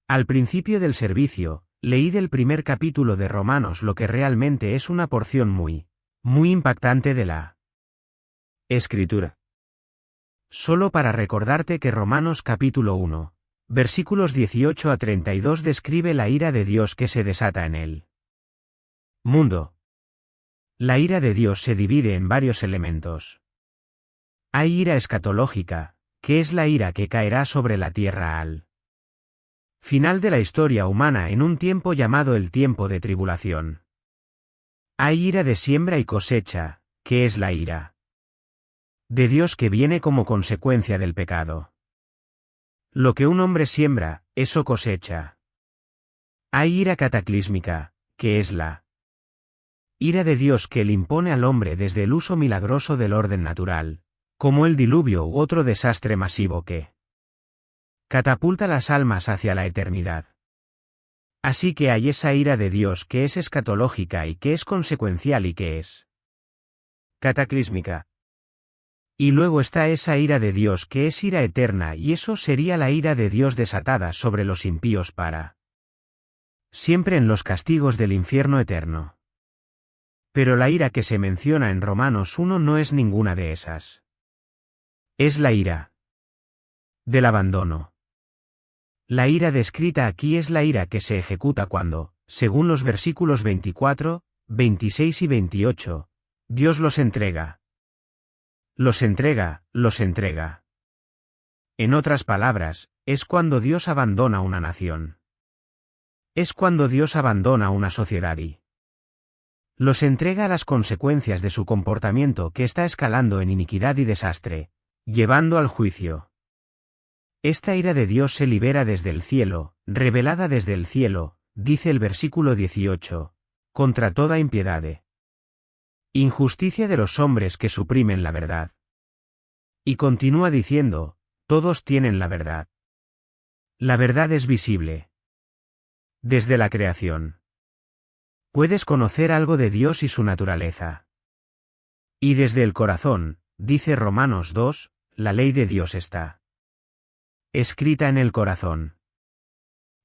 Al principio del servicio, leí del primer capítulo de Romanos lo que realmente es una porción muy impactante de la Escritura. Solo para recordarte que Romanos capítulo 1, versículos 18 a 32 describe la ira de Dios que se desata en el mundo. La ira de Dios se divide en varios elementos. Hay ira escatológica, que es la ira que caerá sobre la tierra al final de la historia humana en un tiempo llamado el tiempo de tribulación. Hay ira de siembra y cosecha, que es la ira de Dios que viene como consecuencia del pecado. Lo que un hombre siembra, eso cosecha. Hay ira cataclísmica, que es la ira de Dios que le impone al hombre desde el uso milagroso del orden natural, como el diluvio u otro desastre masivo que catapulta las almas hacia la eternidad. Así que hay esa ira de Dios que es escatológica y que es consecuencial y que es cataclísmica. Y luego está esa ira de Dios que es ira eterna y eso sería la ira de Dios desatada sobre los impíos para siempre en los castigos del infierno eterno. Pero la ira que se menciona en Romanos 1 no es ninguna de esas. Es la ira del abandono. La ira descrita aquí es la ira que se ejecuta cuando, según los versículos 24, 26 y 28, Dios los entrega. Los entrega, los entrega. En otras palabras, es cuando Dios abandona una nación. Es cuando Dios abandona una sociedad y los entrega a las consecuencias de su comportamiento que está escalando en iniquidad y desastre, llevando al juicio. Esta ira de Dios se libera desde el cielo, revelada desde el cielo, dice el versículo 18, contra toda impiedad e injusticia de los hombres que suprimen la verdad. Y continúa diciendo, todos tienen la verdad. La verdad es visible. Desde la creación. Puedes conocer algo de Dios y su naturaleza. Y desde el corazón, dice Romanos 2, la ley de Dios está escrita en el corazón.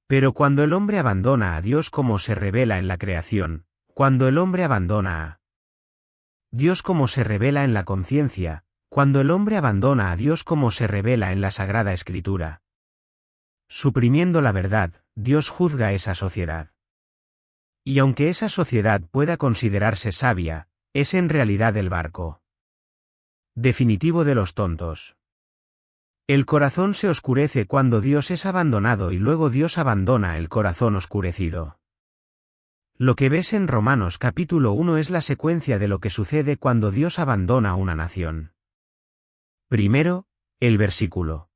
Pero cuando el hombre abandona a Dios como se revela en la creación, cuando el hombre abandona a Dios como se revela en la conciencia, cuando el hombre abandona a Dios como se revela en la Sagrada Escritura, suprimiendo la verdad, Dios juzga esa sociedad. Y aunque esa sociedad pueda considerarse sabia, es en realidad el barco definitivo de los tontos. El corazón se oscurece cuando Dios es abandonado y luego Dios abandona el corazón oscurecido. Lo que ves en Romanos capítulo 1 es la secuencia de lo que sucede cuando Dios abandona una nación. Primero, el versículo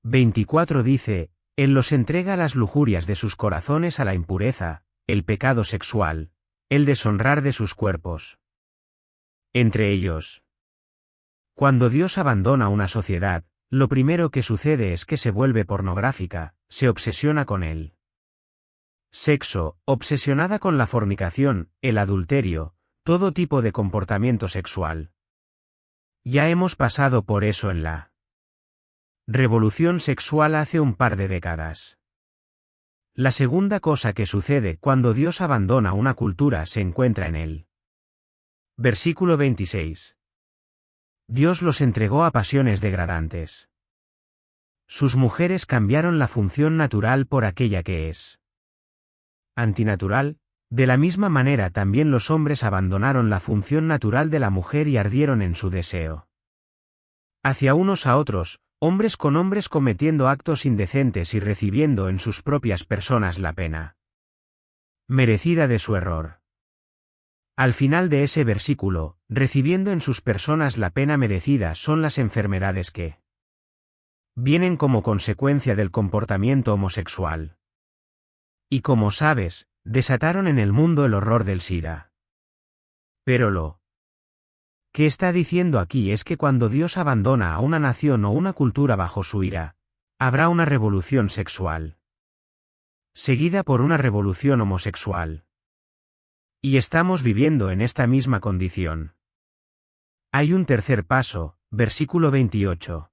24 dice, Él los entrega a las lujurias de sus corazones a la impureza, el pecado sexual, el deshonrar de sus cuerpos. Entre ellos. Cuando Dios abandona una sociedad, lo primero que sucede es que se vuelve pornográfica, se obsesiona con el sexo, obsesionada con la fornicación, el adulterio, todo tipo de comportamiento sexual. Ya hemos pasado por eso en la revolución sexual hace un par de décadas. La segunda cosa que sucede cuando Dios abandona una cultura se encuentra en él. Versículo 26. Dios los entregó a pasiones degradantes. Sus mujeres cambiaron la función natural por aquella que es antinatural. De la misma manera también los hombres abandonaron la función natural de la mujer y ardieron en su deseo hacia unos a otros, hombres con hombres cometiendo actos indecentes y recibiendo en sus propias personas la pena merecida de su error. Al final de ese versículo, recibiendo en sus personas la pena merecida son las enfermedades que vienen como consecuencia del comportamiento homosexual. Y como sabes, desataron en el mundo el horror del SIDA. Pero lo que está diciendo aquí es que cuando Dios abandona a una nación o una cultura bajo su ira, habrá una revolución sexual, seguida por una revolución homosexual. Y estamos viviendo en esta misma condición. Hay un tercer paso, versículo 28.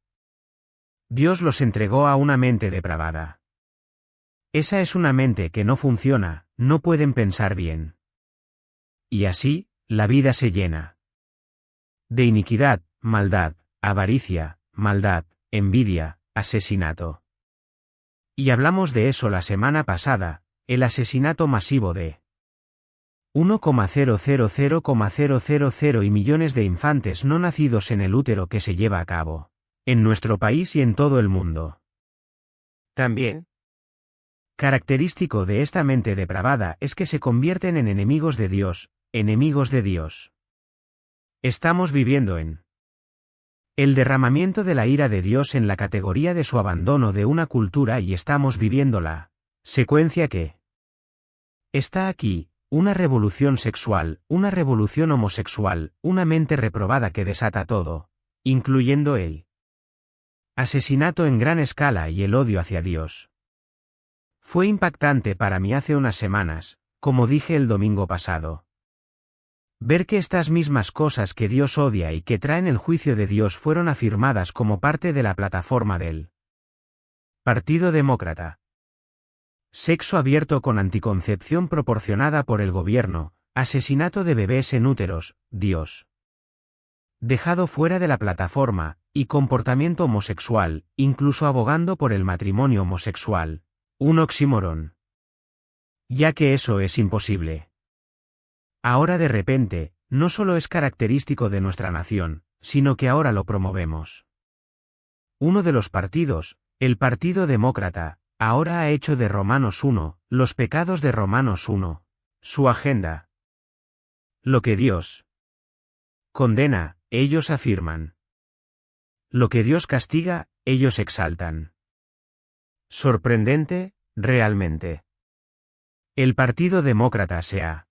Dios los entregó a una mente depravada. Esa es una mente que no funciona, no pueden pensar bien. Y así, la vida se llena de iniquidad, maldad, avaricia, maldad, envidia, asesinato. Y hablamos de eso la semana pasada, el asesinato masivo de 1,000,000 y millones de infantes no nacidos en el útero que se lleva a cabo, en nuestro país y en todo el mundo. También, característico de esta mente depravada es que se convierten en enemigos de Dios, enemigos de Dios. Estamos viviendo en el derramamiento de la ira de Dios en la categoría de su abandono de una cultura y estamos viviendo la secuencia que está aquí, una revolución sexual, una revolución homosexual, una mente reprobada que desata todo, incluyendo el asesinato en gran escala y el odio hacia Dios. Fue impactante para mí hace unas semanas, como dije el domingo pasado. Ver que estas mismas cosas que Dios odia y que traen el juicio de Dios fueron afirmadas como parte de la plataforma del Partido Demócrata. Sexo abierto con anticoncepción proporcionada por el gobierno, asesinato de bebés en úteros, Dios dejado fuera de la plataforma, y comportamiento homosexual, incluso abogando por el matrimonio homosexual. Un oxímoron. Ya que eso es imposible. Ahora de repente, no solo es característico de nuestra nación, sino que ahora lo promovemos. Uno de los partidos, el Partido Demócrata, ahora ha hecho de Romanos 1, los pecados de Romanos 1, su agenda. Lo que Dios condena, ellos afirman. Lo que Dios castiga, ellos exaltan. Sorprendente, realmente. El Partido Demócrata se ha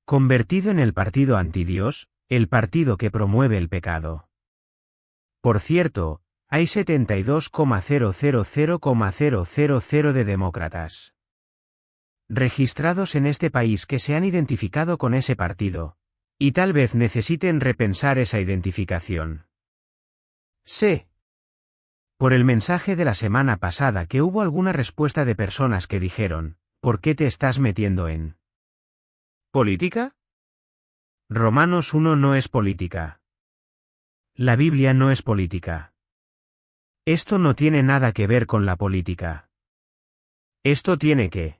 convertido en el partido antidios, el partido que promueve el pecado. Por cierto, hay 72,000,000 de demócratas registrados en este país que se han identificado con ese partido, y tal vez necesiten repensar esa identificación. Sé por el mensaje de la semana pasada que hubo alguna respuesta de personas que dijeron, ¿por qué te estás metiendo en política? Romanos 1 no es política. La Biblia no es política. Esto no tiene nada que ver con la política. Esto tiene que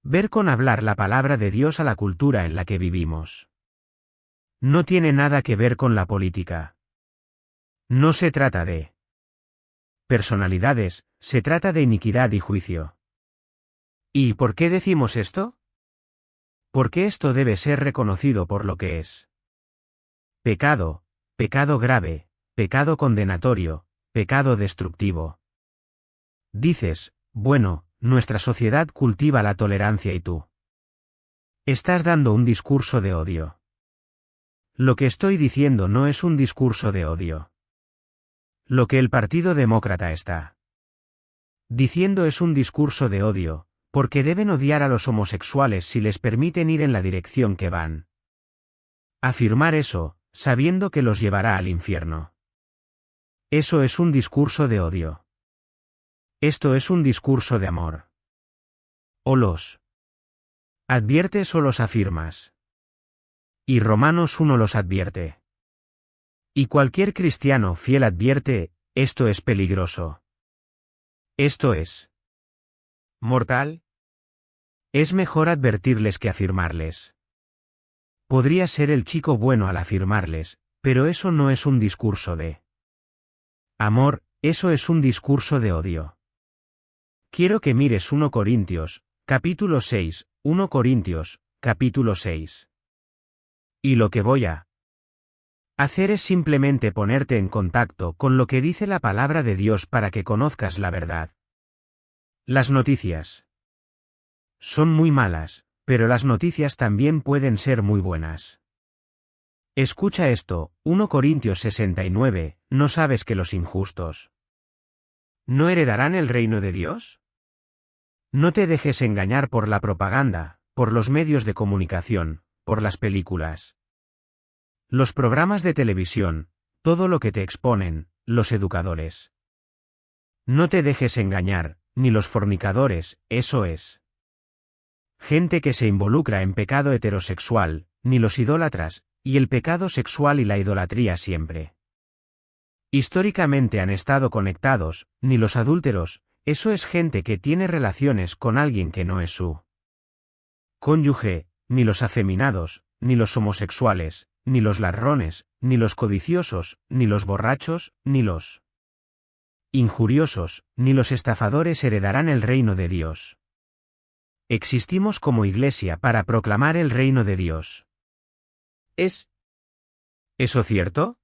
ver con hablar la palabra de Dios a la cultura en la que vivimos. No tiene nada que ver con la política. No se trata de personalidades, se trata de iniquidad y juicio. ¿Y por qué decimos esto? Porque esto debe ser reconocido por lo que es. Pecado, pecado grave, pecado condenatorio, pecado destructivo. Dices, bueno, nuestra sociedad cultiva la tolerancia y tú estás dando un discurso de odio. Lo que estoy diciendo no es un discurso de odio. Lo que el Partido Demócrata está diciendo es un discurso de odio, porque deben odiar a los homosexuales si les permiten ir en la dirección que van. Afirmar eso, sabiendo que los llevará al infierno. Eso es un discurso de odio. Esto es un discurso de amor. O los adviertes o los afirmas. Y Romanos 1 los advierte. Y cualquier cristiano fiel advierte, esto es peligroso. Esto es mortal. Es mejor advertirles que afirmarles. Podría ser el chico bueno al afirmarles, pero eso no es un discurso de amor, eso es un discurso de odio. Quiero que mires 1 Corintios, capítulo 6, 1 Corintios, capítulo 6. Y lo que voy a hacer es simplemente ponerte en contacto con lo que dice la palabra de Dios para que conozcas la verdad. Las noticias son muy malas, pero las noticias también pueden ser muy buenas. Escucha esto, 1 Corintios 69, ¿no sabes que los injustos no heredarán el reino de Dios? No te dejes engañar por la propaganda, por los medios de comunicación, por las películas, los programas de televisión, todo lo que te exponen, los educadores. No te dejes engañar, ni los fornicadores, eso es. Gente que se involucra en pecado heterosexual, ni los idólatras, y el pecado sexual y la idolatría siempre. Históricamente han estado conectados, ni los adúlteros, eso es gente que tiene relaciones con alguien que no es su cónyuge, ni los afeminados, ni los homosexuales, ni los ladrones, ni los codiciosos, ni los borrachos, ni los injuriosos, ni los estafadores heredarán el reino de Dios. Existimos como iglesia para proclamar el reino de Dios. ¿Es eso cierto?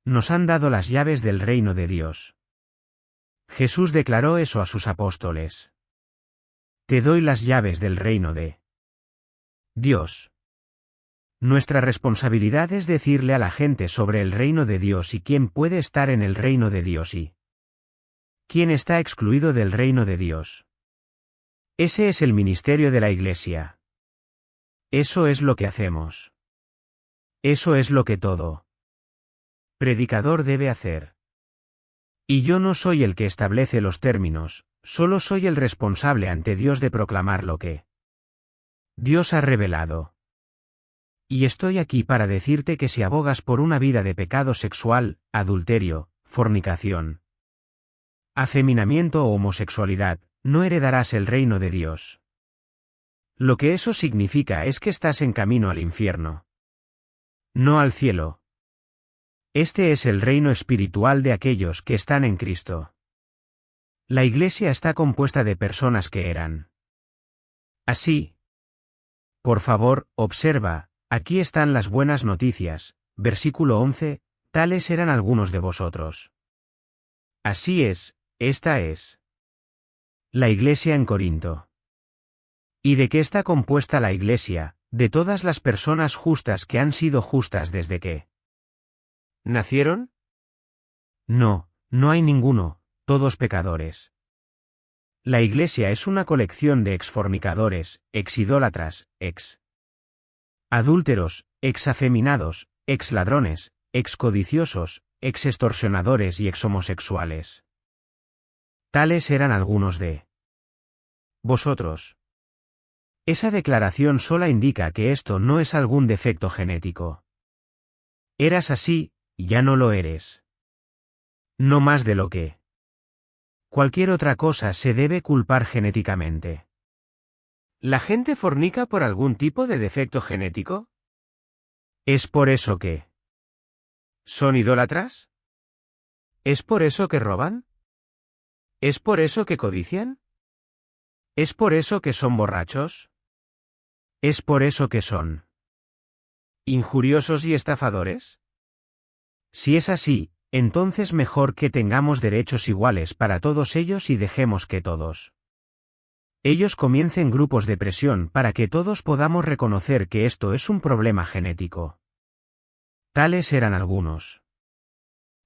Nos han dado las llaves del reino de Dios. Jesús declaró eso a sus apóstoles. Te doy las llaves del reino de Dios. Nuestra responsabilidad es decirle a la gente sobre el reino de Dios y quién puede estar en el reino de Dios y quién está excluido del reino de Dios. Ese es el ministerio de la Iglesia. Eso es lo que hacemos. Eso es lo que todo predicador debe hacer. Y yo no soy el que establece los términos, solo soy el responsable ante Dios de proclamar lo que Dios ha revelado. Y estoy aquí para decirte que si abogas por una vida de pecado sexual, adulterio, fornicación, afeminamiento o homosexualidad, no heredarás el reino de Dios. Lo que eso significa es que estás en camino al infierno. No al cielo. Este es el reino espiritual de aquellos que están en Cristo. La Iglesia está compuesta de personas que eran así. Por favor, observa, aquí están las buenas noticias, versículo 11, tales eran algunos de vosotros. Así es, esta es la Iglesia en Corinto. ¿Y de qué está compuesta la Iglesia? De todas las personas justas que han sido justas desde que ¿nacieron? No, no hay ninguno, todos pecadores. La Iglesia es una colección de exfornicadores, exidólatras, adúlteros, exafeminados, exladrones, excodiciosos, exextorsionadores y exhomosexuales. Tales eran algunos de vosotros. Esa declaración sola indica que esto no es algún defecto genético. Eras así, ya no lo eres. No más de lo que cualquier otra cosa se debe culpar genéticamente. ¿La gente fornica por algún tipo de defecto genético? ¿Es por eso que son idólatras? ¿Es por eso que roban? ¿Es por eso que codician? ¿Es por eso que son borrachos? ¿Es por eso que son injuriosos y estafadores? Si es así, entonces mejor que tengamos derechos iguales para todos ellos y dejemos que todos ellos comiencen grupos de presión para que todos podamos reconocer que esto es un problema genético. Tales eran algunos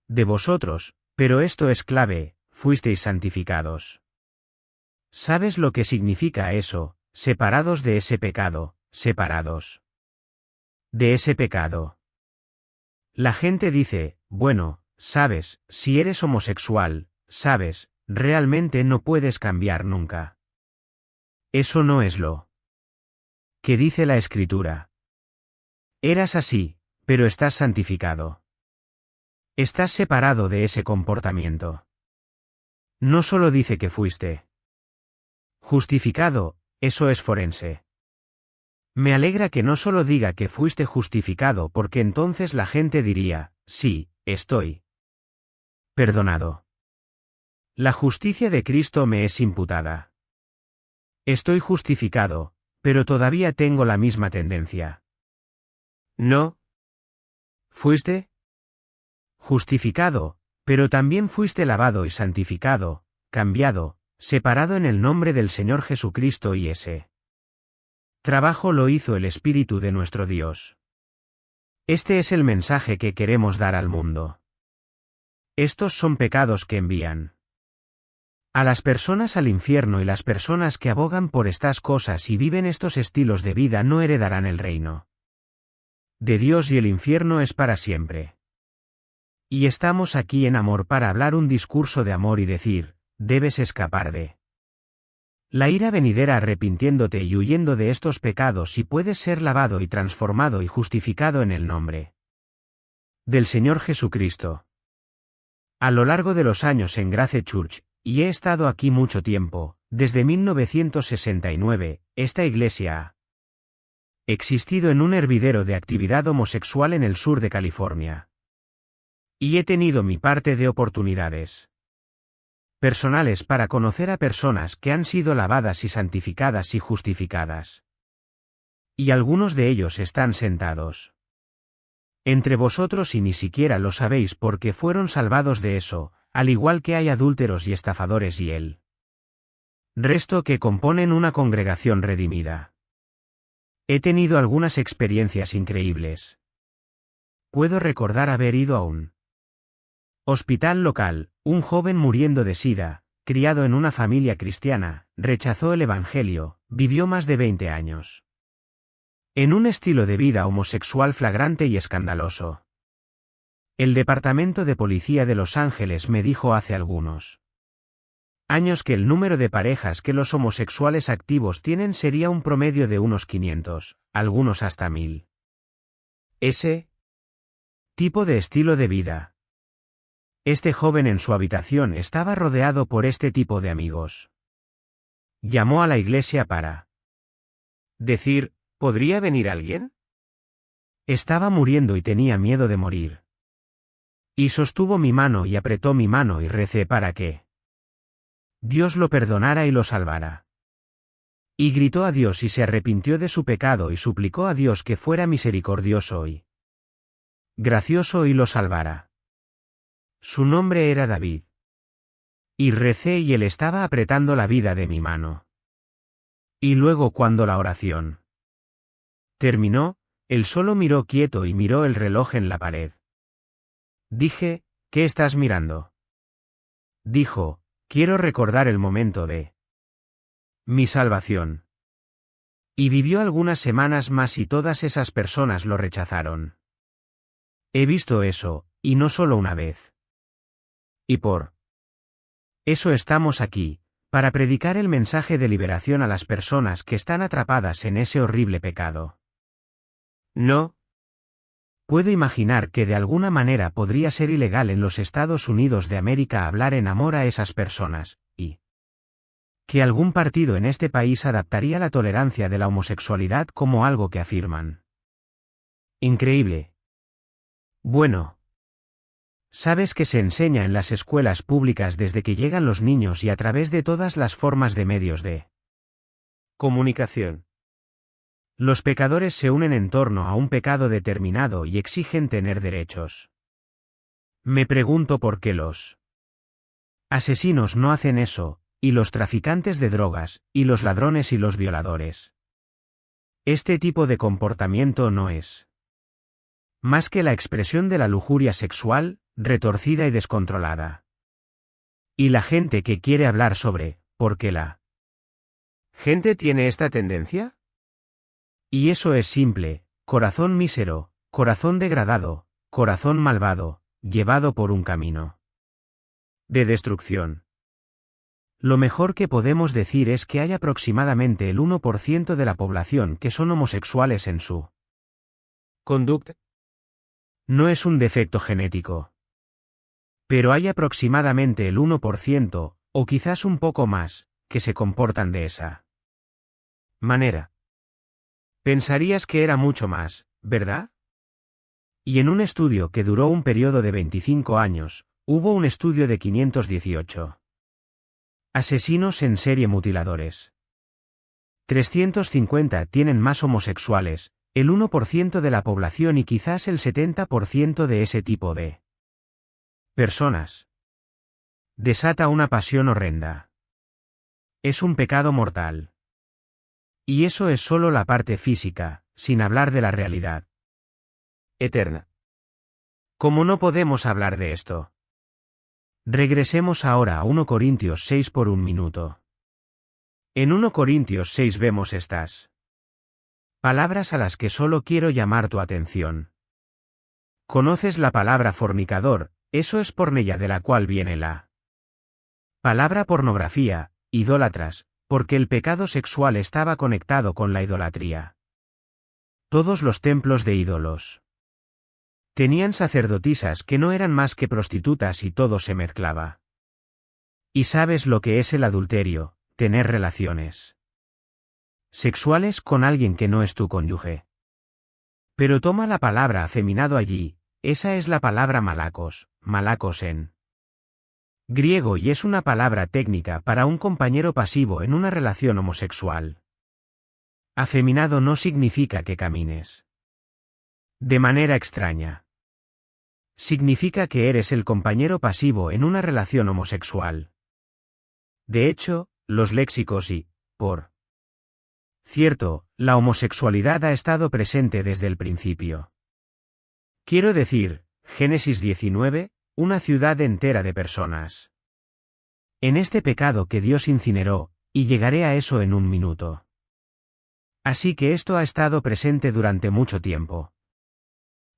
de vosotros, pero esto es clave, fuisteis santificados. ¿Sabes lo que significa eso? Separados de ese pecado, separados de ese pecado. La gente dice, bueno, sabes, si eres homosexual, sabes, realmente no puedes cambiar nunca. Eso no es lo que dice la Escritura. Eras así, pero estás santificado. Estás separado de ese comportamiento. No solo dice que fuiste justificado, eso es forense. Me alegra que no solo diga que fuiste justificado porque entonces la gente diría, sí, estoy perdonado. La justicia de Cristo me es imputada. Estoy justificado, pero todavía tengo la misma tendencia. ¿No? ¿Fuiste justificado, pero también fuiste lavado y santificado, cambiado, separado en el nombre del Señor Jesucristo y ese trabajo lo hizo el Espíritu de nuestro Dios. Este es el mensaje que queremos dar al mundo. Estos son pecados que envían a las personas al infierno y las personas que abogan por estas cosas y viven estos estilos de vida no heredarán el reino de Dios y el infierno es para siempre. Y estamos aquí en amor para hablar un discurso de amor y decir, debes escapar de la ira venidera arrepintiéndote y huyendo de estos pecados y puedes ser lavado y transformado y justificado en el nombre del Señor Jesucristo. A lo largo de los años en Grace Church, y he estado aquí mucho tiempo, desde 1969, esta iglesia ha existido en un hervidero de actividad homosexual en el sur de California. Y he tenido mi parte de oportunidades personales para conocer a personas que han sido lavadas y santificadas y justificadas. Y algunos de ellos están sentados entre vosotros y ni siquiera lo sabéis porque fueron salvados de eso, al igual que hay adúlteros y estafadores y el resto que componen una congregación redimida. He tenido algunas experiencias increíbles. Puedo recordar haber ido a un hospital local, un joven muriendo de sida, criado en una familia cristiana, rechazó el evangelio, vivió más de 20 años en un estilo de vida homosexual flagrante y escandaloso. El Departamento de Policía de Los Ángeles me dijo hace algunos años que el número de parejas que los homosexuales activos tienen sería un promedio de unos 500, algunos hasta 1000. Ese tipo de estilo de vida. Este joven en su habitación estaba rodeado por este tipo de amigos. Llamó a la iglesia para decir, ¿podría venir alguien? Estaba muriendo y tenía miedo de morir. Y sostuvo mi mano y apretó mi mano y recé para que Dios lo perdonara y lo salvara. Y gritó a Dios y se arrepintió de su pecado y suplicó a Dios que fuera misericordioso y gracioso y lo salvara. Su nombre era David. Y recé y él estaba apretando la vida de mi mano. Y luego cuando la oración terminó, él solo miró quieto y miró el reloj en la pared. Dije, ¿qué estás mirando? Dijo, quiero recordar el momento de mi salvación. Y vivió algunas semanas más y todas esas personas lo rechazaron. He visto eso, y no solo una vez. Y por eso estamos aquí, para predicar el mensaje de liberación a las personas que están atrapadas en ese horrible pecado. No puedo imaginar que de alguna manera podría ser ilegal en los Estados Unidos de América hablar en amor a esas personas, y que algún partido en este país adaptaría la tolerancia de la homosexualidad como algo que afirman. Increíble. Bueno. Sabes que se enseña en las escuelas públicas desde que llegan los niños y a través de todas las formas de medios de comunicación. Los pecadores se unen en torno a un pecado determinado y exigen tener derechos. Me pregunto por qué los asesinos no hacen eso, y los traficantes de drogas, y los ladrones y los violadores. Este tipo de comportamiento no es más que la expresión de la lujuria sexual, retorcida y descontrolada. Y la gente que quiere hablar sobre, ¿por qué la gente tiene esta tendencia? Y eso es simple, corazón mísero, corazón degradado, corazón malvado, llevado por un camino de destrucción. Lo mejor que podemos decir es que hay aproximadamente el 1% de la población que son homosexuales en su conducta. No es un defecto genético. Pero hay aproximadamente el 1%, o quizás un poco más, que se comportan de esa manera. Pensarías que era mucho más, ¿verdad? Y en un estudio que duró un periodo de 25 años, hubo un estudio de 518 asesinos en serie mutiladores. 350 tienen más homosexuales, el 1% de la población y quizás el 70% de ese tipo de personas. Desata una pasión horrenda. Es un pecado mortal. Y eso es solo la parte física, sin hablar de la realidad eterna. ¿Cómo no podemos hablar de esto? Regresemos ahora a 1 Corintios 6 por un minuto. En 1 Corintios 6 vemos estas palabras a las que solo quiero llamar tu atención. ¿Conoces la palabra fornicador, Eso es pornella, de la cual viene la palabra pornografía, idólatras, porque el pecado sexual estaba conectado con la idolatría. Todos los templos de ídolos tenían sacerdotisas que no eran más que prostitutas y todo se mezclaba. ¿Y sabes lo que es el adulterio? Tener relaciones sexuales con alguien que no es tu cónyuge. Pero toma la palabra afeminado allí, esa es la palabra malakos en griego, y es una palabra técnica para un compañero pasivo en una relación homosexual. Afeminado no significa que camines de manera extraña. Significa que eres el compañero pasivo en una relación homosexual. De hecho, los léxicos y, por cierto, la homosexualidad ha estado presente desde el principio. Quiero decir, Génesis 19, una ciudad entera de personas en este pecado que Dios incineró, y llegaré a eso en un minuto. Así que esto ha estado presente durante mucho tiempo.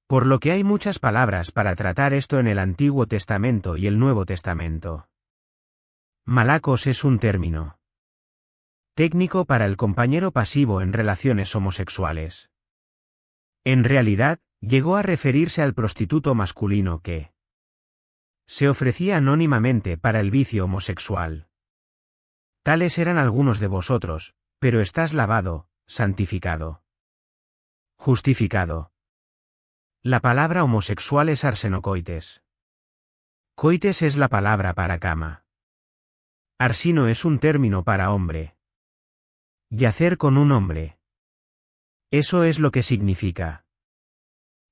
Por lo que hay muchas palabras para tratar esto en el Antiguo Testamento y el Nuevo Testamento. Malakos es un término técnico para el compañero pasivo en relaciones homosexuales. En realidad, llegó a referirse al prostituto masculino que se ofrecía anónimamente para el vicio homosexual. Tales eran algunos de vosotros, pero estás lavado, santificado, justificado. La palabra homosexual es arsenocoites. Coites es la palabra para cama. Arsino es un término para hombre. Yacer con un hombre. Eso es lo que significa.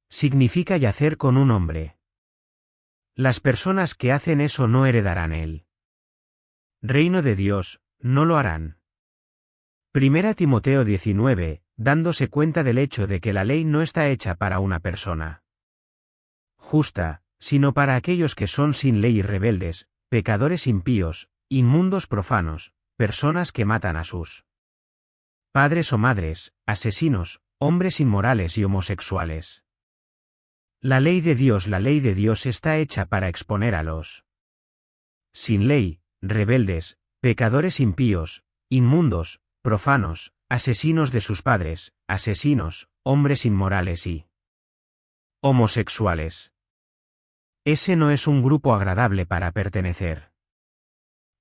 Significa yacer con un hombre. Las personas que hacen eso no heredarán el reino de Dios, no lo harán. 1 Timoteo 19, dándose cuenta del hecho de que la ley no está hecha para una persona justa, sino para aquellos que son sin ley y rebeldes, pecadores impíos, inmundos profanos, personas que matan a sus padres o madres, asesinos, hombres inmorales y homosexuales. La ley de Dios está hecha para exponer a los sin ley, rebeldes, pecadores impíos, inmundos, profanos, asesinos de sus padres, asesinos, hombres inmorales y homosexuales. Ese no es un grupo agradable para pertenecer.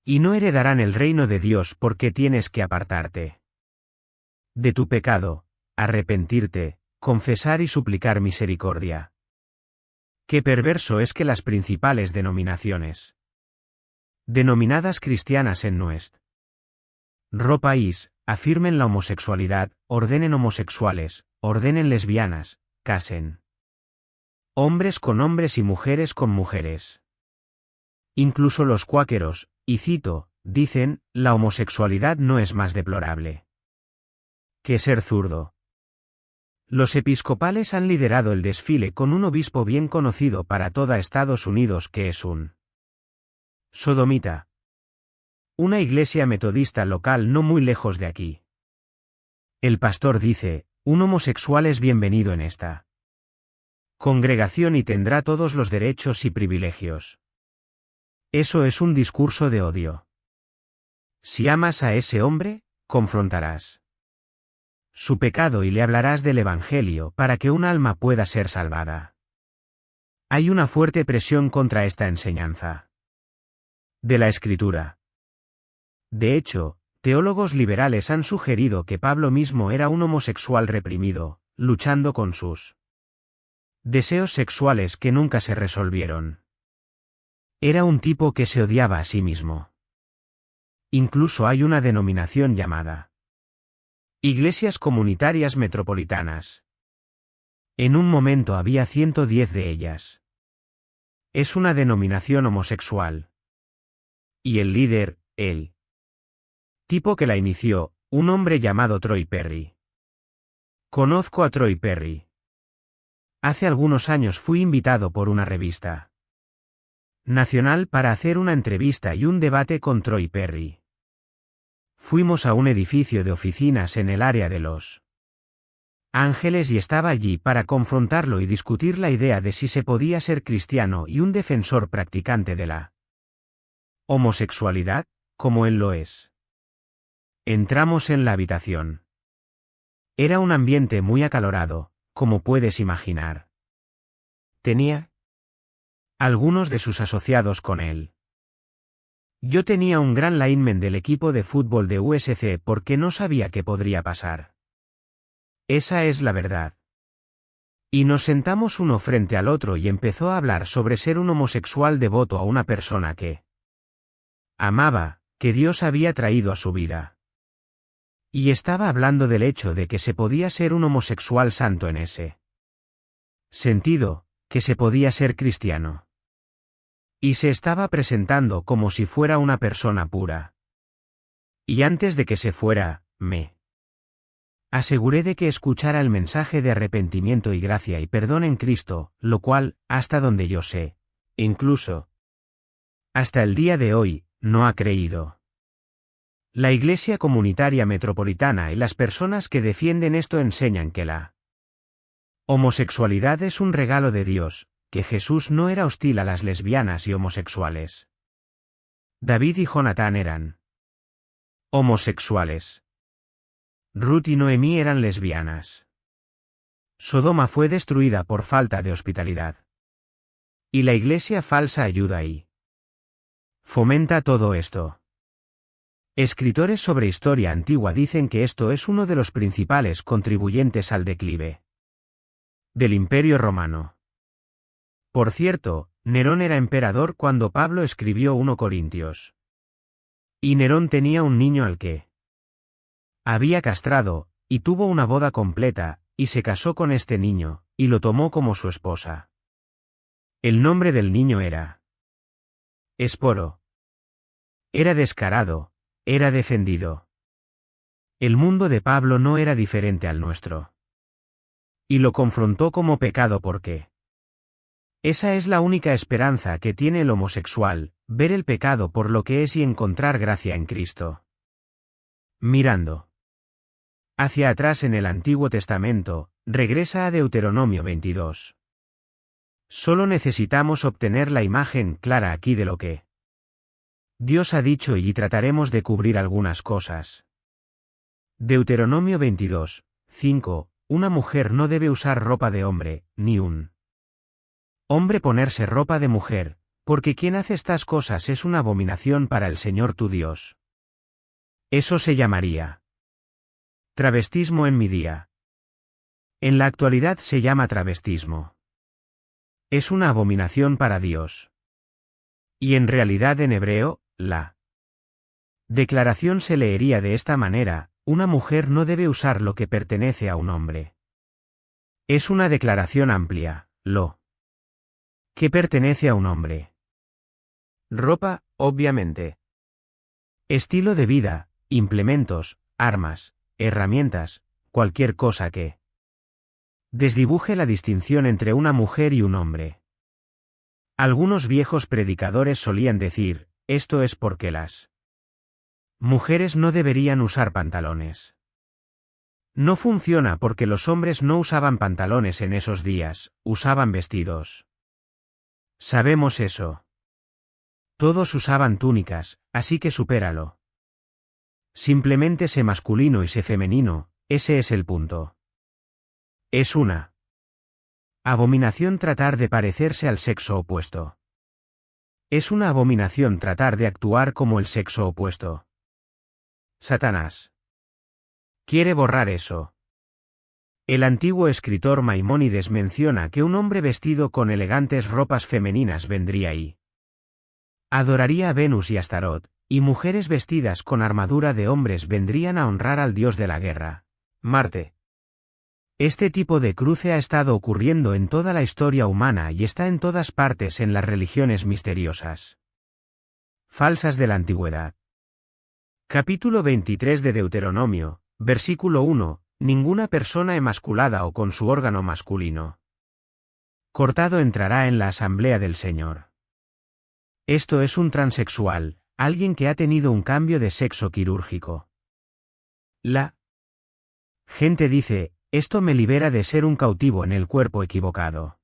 Y no heredarán el reino de Dios porque tienes que apartarte de tu pecado, arrepentirte, confesar y suplicar misericordia. Qué perverso es que las principales denominaciones denominadas cristianas en nuestro país afirmen la homosexualidad, ordenen homosexuales, ordenen lesbianas, casen hombres con hombres y mujeres con mujeres. Incluso los cuáqueros, y cito, dicen, la homosexualidad no es más deplorable que ser zurdo. Los episcopales han liderado el desfile con un obispo bien conocido para toda Estados Unidos que es un sodomita. Una iglesia metodista local no muy lejos de aquí. El pastor dice, un homosexual es bienvenido en esta congregación y tendrá todos los derechos y privilegios. Eso es un discurso de odio. Si amas a ese hombre, confrontarás su pecado y le hablarás del Evangelio para que un alma pueda ser salvada. Hay una fuerte presión contra esta enseñanza de la Escritura. De hecho, teólogos liberales han sugerido que Pablo mismo era un homosexual reprimido, luchando con sus deseos sexuales que nunca se resolvieron. Era un tipo que se odiaba a sí mismo. Incluso hay una denominación llamada Iglesias Comunitarias Metropolitanas. En un momento había 110 de ellas. Es una denominación homosexual. Y el líder, el tipo que la inició, un hombre llamado Troy Perry. Conozco a Troy Perry. Hace algunos años fui invitado por una revista nacional para hacer una entrevista y un debate con Troy Perry. Fuimos a un edificio de oficinas en el área de los ángeles y estaba allí para confrontarlo y discutir la idea de si se podía ser cristiano y un defensor practicante de la homosexualidad, como él lo es. Entramos en la habitación. Era un ambiente muy acalorado, como puedes imaginar. Tenía algunos de sus asociados con él. Yo tenía un gran lineman del equipo de fútbol de USC porque no sabía qué podría pasar. Esa es la verdad. Y nos sentamos uno frente al otro y empezó a hablar sobre ser un homosexual devoto a una persona que amaba, que Dios había traído a su vida. Y estaba hablando del hecho de que se podía ser un homosexual santo en ese sentido, que se podía ser cristiano. Y se estaba presentando como si fuera una persona pura. Y antes de que se fuera, me aseguré de que escuchara el mensaje de arrepentimiento y gracia y perdón en Cristo, lo cual, hasta donde yo sé, incluso hasta el día de hoy, no ha creído. La Iglesia Comunitaria Metropolitana y las personas que defienden esto enseñan que la homosexualidad es un regalo de Dios, que Jesús no era hostil a las lesbianas y homosexuales. David y Jonatán eran homosexuales. Ruth y Noemí eran lesbianas. Sodoma fue destruida por falta de hospitalidad. Y la iglesia falsa ayuda y fomenta todo esto. Escritores sobre historia antigua dicen que esto es uno de los principales contribuyentes al declive del Imperio Romano. Por cierto, Nerón era emperador cuando Pablo escribió 1 Corintios. Y Nerón tenía un niño al que había castrado, y tuvo una boda completa, y se casó con este niño, y lo tomó como su esposa. El nombre del niño era Esporo. Era descarado, era defendido. El mundo de Pablo no era diferente al nuestro. Y lo confrontó como pecado porque esa es la única esperanza que tiene el homosexual, ver el pecado por lo que es y encontrar gracia en Cristo. Mirando hacia atrás en el Antiguo Testamento, regresa a Deuteronomio 22. Solo necesitamos obtener la imagen clara aquí de lo que Dios ha dicho y trataremos de cubrir algunas cosas. Deuteronomio 22, 5. Una mujer no debe usar ropa de hombre, ni un hombre ponerse ropa de mujer, porque quien hace estas cosas es una abominación para el Señor tu Dios. Eso se llamaría travestismo en mi día. En la actualidad se llama travestismo. Es una abominación para Dios. Y en realidad en hebreo, la declaración se leería de esta manera: una mujer no debe usar lo que pertenece a un hombre. Es una declaración amplia, lo que pertenece a un hombre. Ropa, obviamente. Estilo de vida, implementos, armas, herramientas, cualquier cosa que desdibuje la distinción entre una mujer y un hombre. Algunos viejos predicadores solían decir, esto es porque las mujeres no deberían usar pantalones. No funciona porque los hombres no usaban pantalones en esos días, usaban vestidos. Sabemos eso. Todos usaban túnicas, así que supéralo. Simplemente sé masculino y sé femenino, ese es el punto. Es una abominación tratar de parecerse al sexo opuesto. Es una abominación tratar de actuar como el sexo opuesto. Satanás quiere borrar eso. El antiguo escritor Maimónides menciona que un hombre vestido con elegantes ropas femeninas vendría y adoraría a Venus y Astarot, y mujeres vestidas con armadura de hombres vendrían a honrar al dios de la guerra, Marte. Este tipo de cruce ha estado ocurriendo en toda la historia humana y está en todas partes en las religiones misteriosas falsas de la antigüedad. Capítulo 23 de Deuteronomio, versículo 1. Ninguna persona emasculada o con su órgano masculino cortado entrará en la asamblea del Señor. Esto es un transexual, alguien que ha tenido un cambio de sexo quirúrgico. La gente dice, Esto me libera de ser un cautivo en el cuerpo equivocado.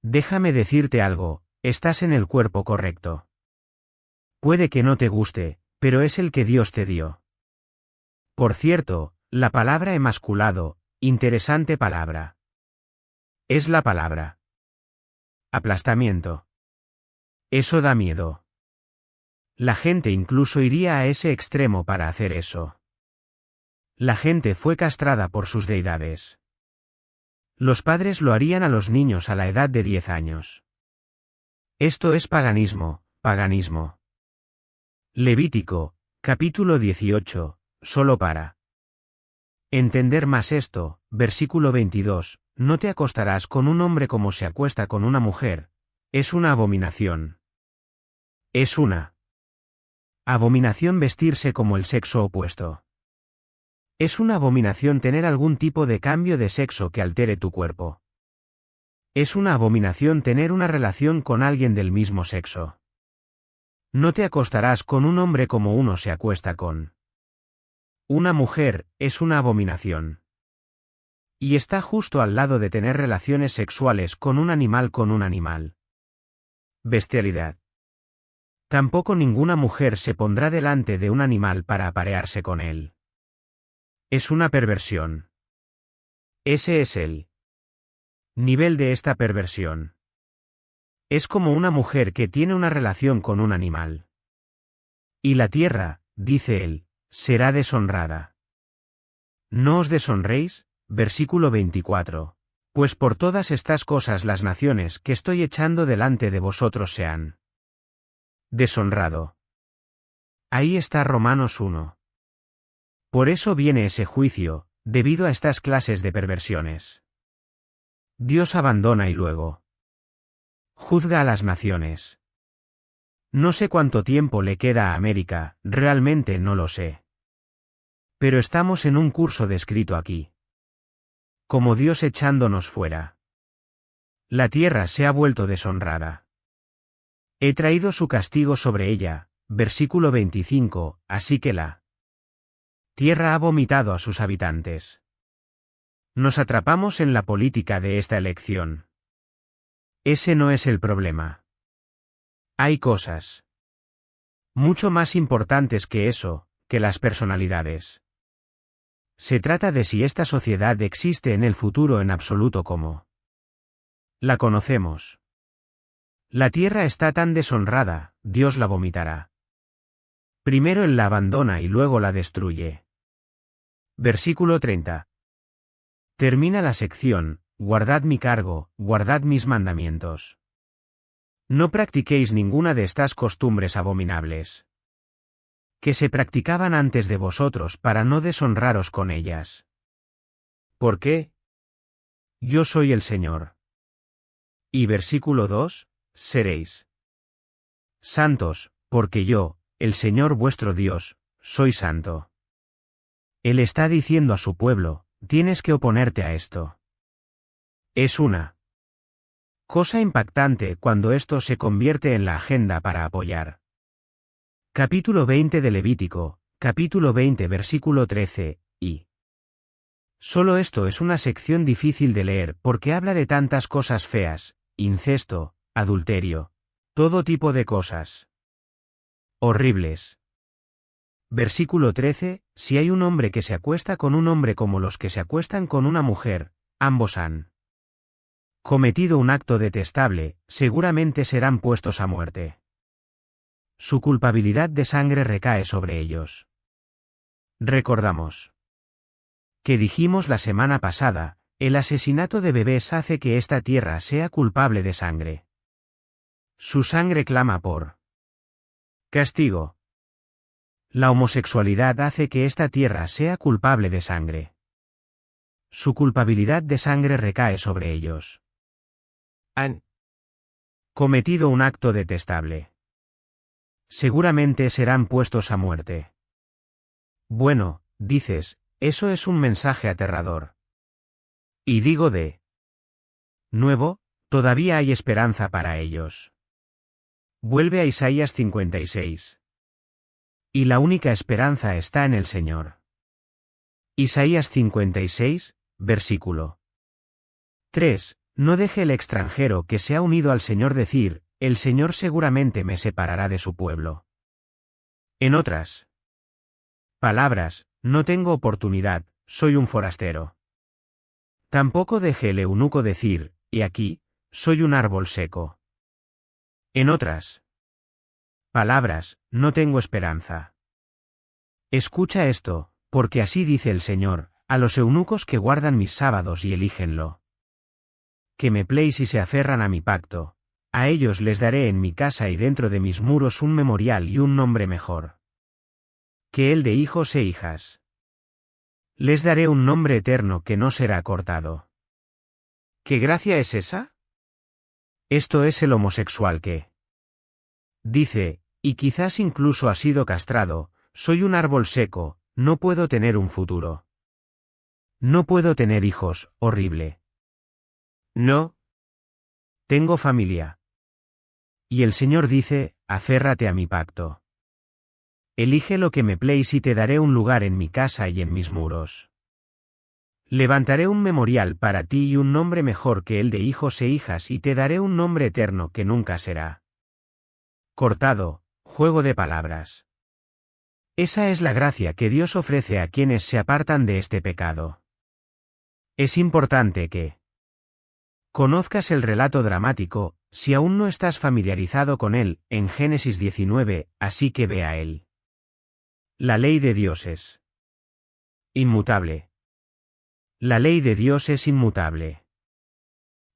Déjame decirte algo, estás en el cuerpo correcto. Puede que no te guste, pero es el que Dios te dio. Por cierto, la palabra emasculado, interesante palabra. Es la palabra. Aplastamiento. Eso da miedo. La gente incluso iría a ese extremo para hacer eso. La gente fue castrada por sus deidades. Los padres lo harían a los niños a la edad de 10 años. Esto es paganismo, paganismo. Levítico, capítulo 18, solo para entender más esto, versículo 22, no te acostarás con un hombre como se acuesta con una mujer, es una abominación. Es una abominación vestirse como el sexo opuesto. Es una abominación tener algún tipo de cambio de sexo que altere tu cuerpo. Es una abominación tener una relación con alguien del mismo sexo. No te acostarás con un hombre como uno se acuesta con una mujer, es una abominación. Y está justo al lado de tener relaciones sexuales con un animal. Bestialidad. Tampoco ninguna mujer se pondrá delante de un animal para aparearse con él. Es una perversión. Ese es el nivel de esta perversión. Es como una mujer que tiene una relación con un animal. Y la tierra, dice él, será deshonrada. No os deshonréis, versículo 24, pues por todas estas cosas las naciones que estoy echando delante de vosotros se han deshonrado. Ahí está Romanos 1. Por eso viene ese juicio, debido a estas clases de perversiones. Dios abandona y luego juzga a las naciones. No sé cuánto tiempo le queda a América, realmente no lo sé. Pero estamos en un curso descrito aquí. Como Dios echándonos fuera. La tierra se ha vuelto deshonrada. He traído su castigo sobre ella, versículo 25, así que la tierra ha vomitado a sus habitantes. Nos atrapamos en la política de esta elección. Ese no es el problema. Hay cosas mucho más importantes que eso, que las personalidades. Se trata de si esta sociedad existe en el futuro en absoluto como la conocemos. La tierra está tan deshonrada, Dios la vomitará. Primero Él la abandona y luego la destruye. Versículo 30. Termina la sección, guardad mi cargo, guardad mis mandamientos. No practiquéis ninguna de estas costumbres abominables que se practicaban antes de vosotros para no deshonraros con ellas. ¿Por qué? Yo soy el Señor. Y versículo 2, seréis santos, porque yo, el Señor vuestro Dios, soy santo. Él está diciendo a su pueblo, tienes que oponerte a esto. Es una cosa impactante cuando esto se convierte en la agenda para apoyar. Capítulo 20 de Levítico, capítulo 20 versículo 13, y solo esto es una sección difícil de leer porque habla de tantas cosas feas, incesto, adulterio, todo tipo de cosas horribles. Versículo 13, si hay un hombre que se acuesta con un hombre como los que se acuestan con una mujer, ambos han cometido un acto detestable, seguramente serán puestos a muerte. Su culpabilidad de sangre recae sobre ellos. Recordamos que dijimos la semana pasada, el asesinato de bebés hace que esta tierra sea culpable de sangre. Su sangre clama por castigo. La homosexualidad hace que esta tierra sea culpable de sangre. Su culpabilidad de sangre recae sobre ellos. Han cometido un acto detestable. Seguramente serán puestos a muerte. Bueno, dices, eso es un mensaje aterrador. Y digo de nuevo, todavía hay esperanza para ellos. Vuelve a Isaías 56. Y la única esperanza está en el Señor. Isaías 56, versículo 3. No deje el extranjero que se ha unido al Señor decir, el Señor seguramente me separará de su pueblo. En otras palabras, no tengo oportunidad, soy un forastero. Tampoco deje el eunuco decir, y aquí, soy un árbol seco. En otras palabras, no tengo esperanza. Escucha esto, porque así dice el Señor, a los eunucos que guardan mis sábados y elígenlo. Que me pleis y se aferran a mi pacto, a ellos les daré en mi casa y dentro de mis muros un memorial y un nombre mejor que el de hijos e hijas. Les daré un nombre eterno que no será cortado. ¿Qué gracia es esa? Esto es el homosexual que dice, y quizás incluso ha sido castrado, soy un árbol seco, no puedo tener un futuro. No puedo tener hijos, horrible. No. Tengo familia. Y el Señor dice, aférrate a mi pacto. Elige lo que me pleis y te daré un lugar en mi casa y en mis muros. Levantaré un memorial para ti y un nombre mejor que el de hijos e hijas y te daré un nombre eterno que nunca será cortado. Juego de palabras. Esa es la gracia que Dios ofrece a quienes se apartan de este pecado. Es importante que conozcas el relato dramático, si aún no estás familiarizado con él, en Génesis 19, así que ve a él. La ley de Dios es inmutable. La ley de Dios es inmutable.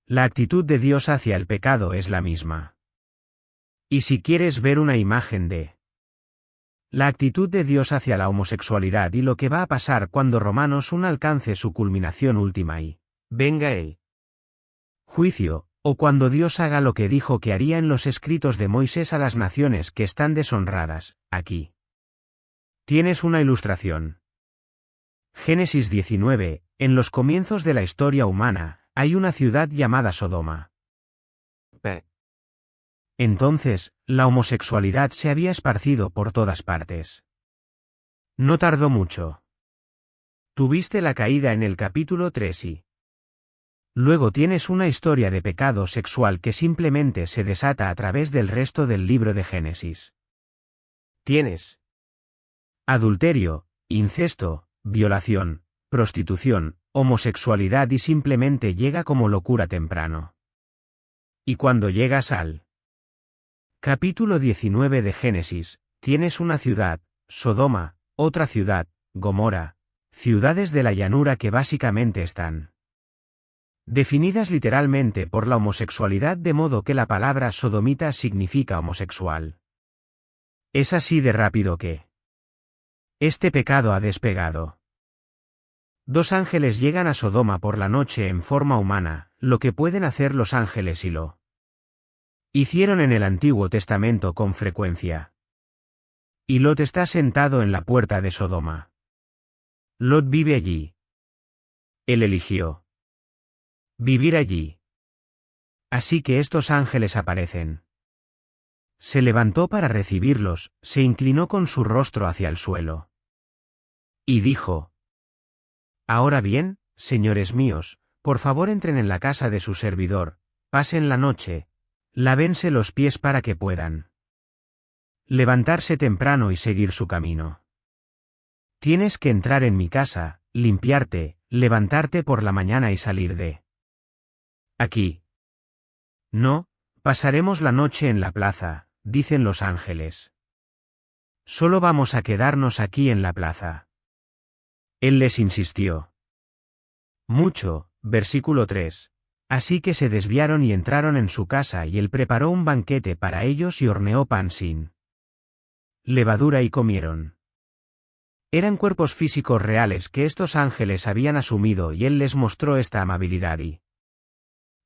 La actitud de Dios hacia el pecado es la misma. Y si quieres ver una imagen de la actitud de Dios hacia la homosexualidad y lo que va a pasar cuando Romanos 1 alcance su culminación última y venga el juicio, o cuando Dios haga lo que dijo que haría en los escritos de Moisés a las naciones que están deshonradas, aquí tienes una ilustración. Génesis 19, en los comienzos de la historia humana, hay una ciudad llamada Sodoma. Entonces, la homosexualidad se había esparcido por todas partes. No tardó mucho. Tuviste la caída en el capítulo 3 y luego tienes una historia de pecado sexual que simplemente se desata a través del resto del libro de Génesis. Tienes adulterio, incesto, violación, prostitución, homosexualidad y simplemente llega como locura temprano. Y cuando llegas al capítulo 19 de Génesis, tienes una ciudad, Sodoma, otra ciudad, Gomorra, ciudades de la llanura que básicamente están definidas literalmente por la homosexualidad de modo que la palabra sodomita significa homosexual. Es así de rápido que este pecado ha despegado. 2 ángeles llegan a Sodoma por la noche en forma humana, lo que pueden hacer los ángeles y lo hicieron en el Antiguo Testamento con frecuencia. Y Lot está sentado en la puerta de Sodoma. Lot vive allí. Él eligió vivir allí. Así que estos ángeles aparecen. Se levantó para recibirlos, se inclinó con su rostro hacia el suelo. Y dijo: Ahora bien, señores míos, por favor entren en la casa de su servidor, pasen la noche, lávense los pies para que puedan levantarse temprano y seguir su camino. Tienes que entrar en mi casa, limpiarte, levantarte por la mañana y salir de aquí. No, pasaremos la noche en la plaza, dicen los ángeles. Solo vamos a quedarnos aquí en la plaza. Él les insistió mucho, versículo 3. Así que se desviaron y entraron en su casa y él preparó un banquete para ellos y horneó pan sin levadura y comieron. Eran cuerpos físicos reales que estos ángeles habían asumido y él les mostró esta amabilidad y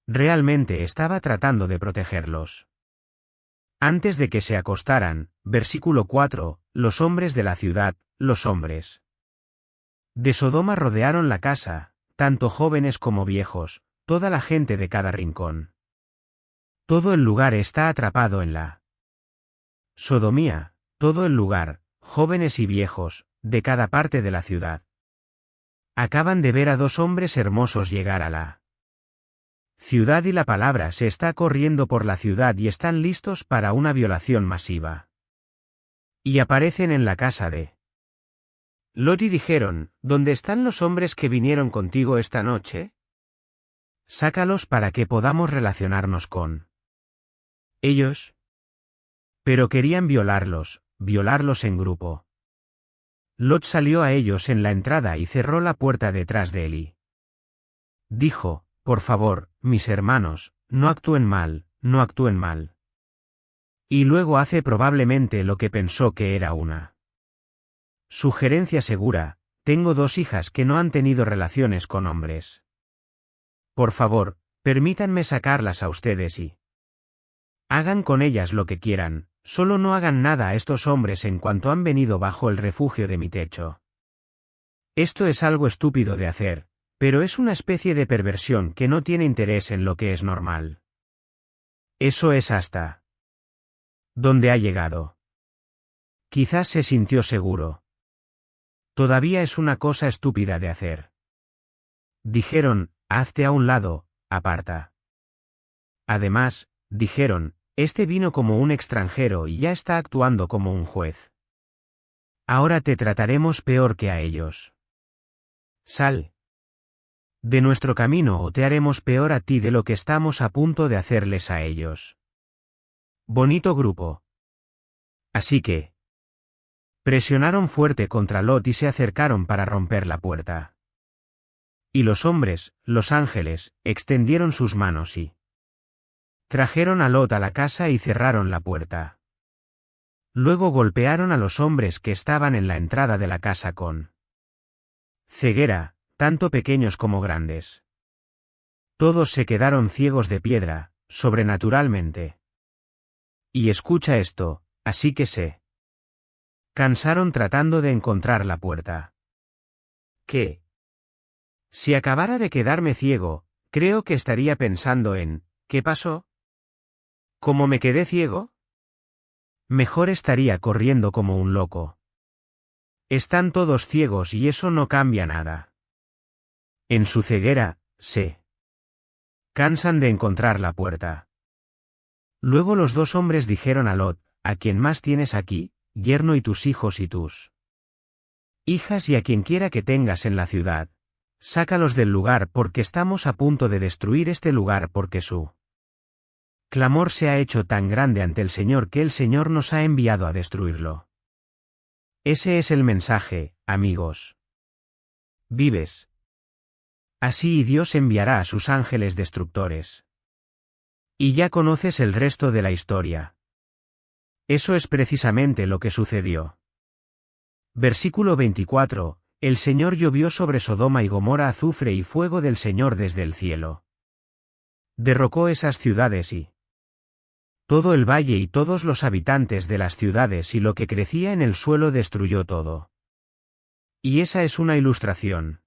realmente estaba tratando de protegerlos. Antes de que se acostaran, versículo 4, los hombres de la ciudad, los hombres de Sodoma rodearon la casa, tanto jóvenes como viejos, toda la gente de cada rincón. Todo el lugar está atrapado en la sodomía, todo el lugar, jóvenes y viejos, de cada parte de la ciudad. Acaban de ver a dos hombres hermosos llegar a la ciudad y la palabra se está corriendo por la ciudad y están listos para una violación masiva. Y aparecen en la casa de Lot y dijeron, ¿dónde están los hombres que vinieron contigo esta noche? Sácalos para que podamos relacionarnos con ellos. Pero querían violarlos en grupo. Lot salió a ellos en la entrada y cerró la puerta detrás de él y dijo, por favor, mis hermanos, no actúen mal, no actúen mal. Y luego hace probablemente lo que pensó que era una sugerencia segura, tengo dos hijas que no han tenido relaciones con hombres. Por favor, permítanme sacarlas a ustedes y hagan con ellas lo que quieran, solo no hagan nada a estos hombres en cuanto han venido bajo el refugio de mi techo. Esto es algo estúpido de hacer, pero es una especie de perversión que no tiene interés en lo que es normal. Eso es hasta donde ha llegado. Quizás se sintió seguro. Todavía es una cosa estúpida de hacer. Dijeron, hazte a un lado, aparta. Además, dijeron, este vino como un extranjero y ya está actuando como un juez. Ahora te trataremos peor que a ellos. Sal de nuestro camino o te haremos peor a ti de lo que estamos a punto de hacerles a ellos. Bonito grupo. Así que presionaron fuerte contra Lot y se acercaron para romper la puerta. Y los hombres, los ángeles, extendieron sus manos y trajeron a Lot a la casa y cerraron la puerta. Luego golpearon a los hombres que estaban en la entrada de la casa con ceguera, tanto pequeños como grandes. Todos se quedaron ciegos de piedra, sobrenaturalmente. Y escucha esto, así que se cansaron tratando de encontrar la puerta. ¿Qué? Si acabara de quedarme ciego, creo que estaría pensando en, ¿qué pasó? ¿Cómo me quedé ciego? Mejor estaría corriendo como un loco. Están todos ciegos y eso no cambia nada. En su ceguera, se cansan de encontrar la puerta. Luego los dos hombres dijeron a Lot, ¿a quién más tienes aquí, yerno y tus hijos y tus hijas y a quien quiera que tengas en la ciudad? Sácalos del lugar porque estamos a punto de destruir este lugar porque su clamor se ha hecho tan grande ante el Señor que el Señor nos ha enviado a destruirlo. Ese es el mensaje, amigos. Vives. Así y Dios enviará a sus ángeles destructores. Y ya conoces el resto de la historia. Eso es precisamente lo que sucedió. Versículo 24, el Señor llovió sobre Sodoma y Gomorra azufre y fuego del Señor desde el cielo. Derrocó esas ciudades y todo el valle y todos los habitantes de las ciudades y lo que crecía en el suelo destruyó todo. Y esa es una ilustración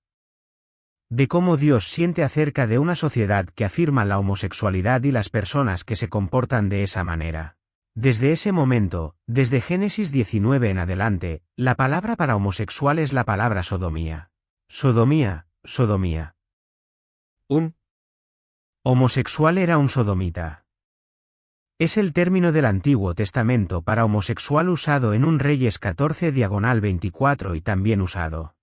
de cómo Dios siente acerca de una sociedad que afirma la homosexualidad y las personas que se comportan de esa manera. Desde ese momento, desde Génesis 19 en adelante, la palabra para homosexual es la palabra sodomía. Sodomía, sodomía. Un homosexual era un sodomita. Es el término del Antiguo Testamento para homosexual usado en un Reyes 14/24 y también usado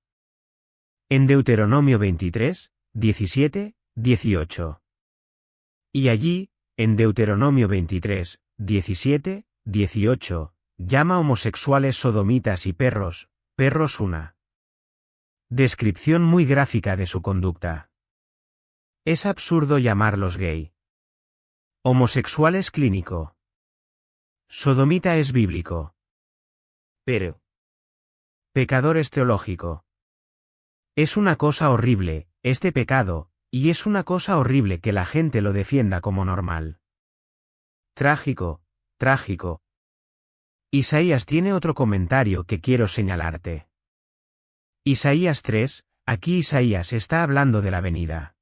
en Deuteronomio 23, 17, 18. Y allí, en Deuteronomio 23, 17, 18, llama homosexuales sodomitas y perros una descripción muy gráfica de su conducta. Es absurdo llamarlos gay. Homosexual es clínico. Sodomita es bíblico. Pero pecador es teológico. Es una cosa horrible, este pecado, y es una cosa horrible que la gente lo defienda como normal. Trágico, trágico. Isaías tiene otro comentario que quiero señalarte. Isaías 3, aquí Isaías está hablando de la venida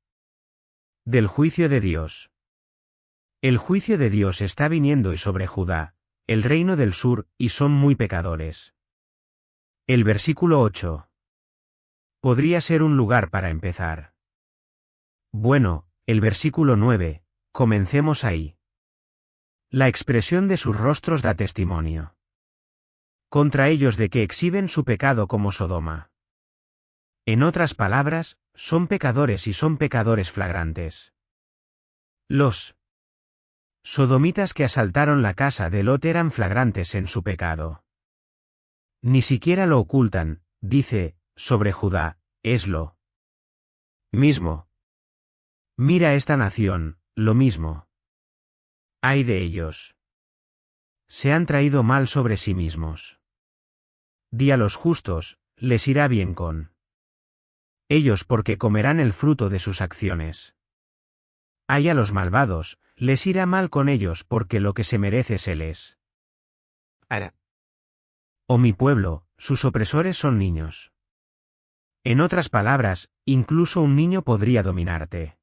del juicio de Dios. El juicio de Dios está viniendo y sobre Judá, el reino del sur, y son muy pecadores. El versículo 8. Podría ser un lugar para empezar. Bueno, el versículo 9, comencemos ahí. La expresión de sus rostros da testimonio contra ellos de que exhiben su pecado como Sodoma. En otras palabras, son pecadores y son pecadores flagrantes. Los sodomitas que asaltaron la casa de Lot eran flagrantes en su pecado. Ni siquiera lo ocultan, dice, sobre Judá, es lo mismo. Mira esta nación, lo mismo. Ay de ellos. Se han traído mal sobre sí mismos. Di a los justos, les irá bien con ellos porque comerán el fruto de sus acciones. Ay a los malvados, les irá mal con ellos porque lo que se merece se les hará. Oh mi pueblo, sus opresores son niños. En otras palabras, incluso un niño podría dominarte.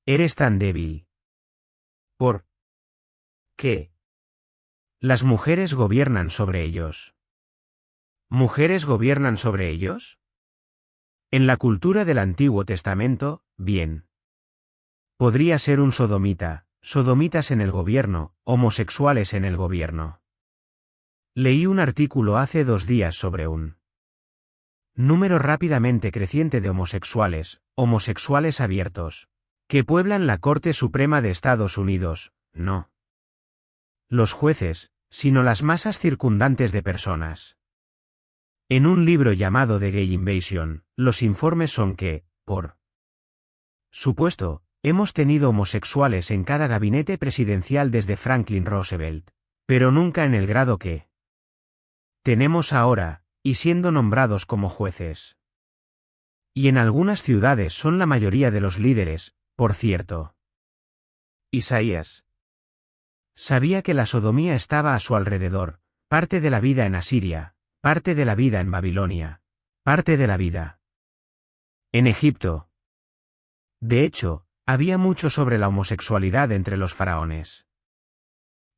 Eres tan débil. ¿Por qué? Las mujeres gobiernan sobre ellos. ¿Mujeres gobiernan sobre ellos? En la cultura del Antiguo Testamento, bien. Podría ser un sodomita, sodomitas en el gobierno, homosexuales en el gobierno. Leí un artículo hace 2 días sobre un número rápidamente creciente de homosexuales, homosexuales abiertos, que pueblan la Corte Suprema de Estados Unidos, no los jueces, sino las masas circundantes de personas. En un libro llamado The Gay Invasion, los informes son que, por supuesto, hemos tenido homosexuales en cada gabinete presidencial desde Franklin Roosevelt, pero nunca en el grado que tenemos ahora, y siendo nombrados como jueces. Y en algunas ciudades son la mayoría de los líderes, por cierto. Isaías sabía que la sodomía estaba a su alrededor, parte de la vida en Asiria, parte de la vida en Babilonia, parte de la vida en Egipto. De hecho, había mucho sobre la homosexualidad entre los faraones.